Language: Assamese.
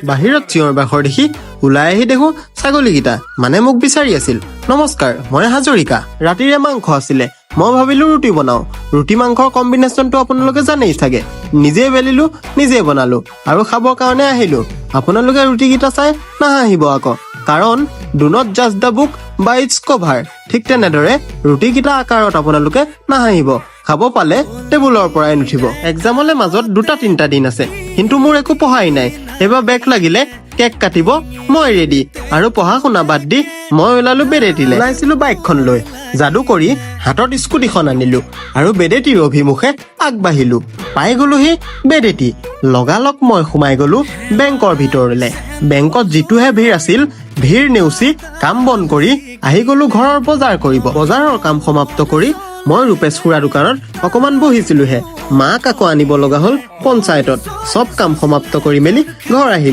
বাহিৰত চিঞৰ বাখৰ দেখি ওলাই আহি দেখো ছাগলীকেইটা মানে মোক বিচাৰি আছিল। নমস্কাৰ, মই হাজৰিকা। ৰাতিৰে মাংস আছিলে, মই ভাবিলো ৰুটি বনাও। ৰুটি মাংসৰ কম্বিনেশ্যনটো আপোনালোকে জানেই চাগে। নিজে বেলিলো, নিজে বনালো আৰু খাবৰ কাৰণে আহিলো। আপোনালোকে ৰুটিকেইটা চাই নাহাঁহিব আকৌ, কাৰণ ডু নট জাজ the book by its cover. ঠিক তেনেদৰে ৰুটিকেইটা আকাৰত আপোনালোকে নাহাঁহিব। খাব পালে টেবুলৰ পৰাই নুঠিব। এক্সামলে মাজত 2-3 দিন আছে, কিন্তু মোৰ একো পঢ়াই নাই। এইবাৰ বেক লাগিলে কেক কাটিব মই ৰেডি। আৰু পঢ়া শুনা বাদ দি মই ওলালো বেডেটিলে। ওলাইছিলো বাইকখন লৈ, যাদু কৰি হাতত স্কুটিখন আনিলো আৰু বেডেটিৰ অভিমুখে আগবাঢ়িলো। পাই গলোহি বেডেটি। লগালগ মই সোমাই গলো বেংকৰ ভিতৰলে। বেংকত যিটোহে ভিৰ আছিল, ভিৰ নেওচি কাম বন কৰি আহি গলো ঘৰৰ বজাৰ কৰিব। বজাৰৰ কাম সমাপ্ত কৰি মই ৰূপেশ খুৰা দোকানত অকমান বহিছিলোহে। মাক আকৌ আনিব লগা হ'ল পঞ্চায়তত। চব কাম সমাপ্ত কৰি মেলি ঘৰ আহিলো।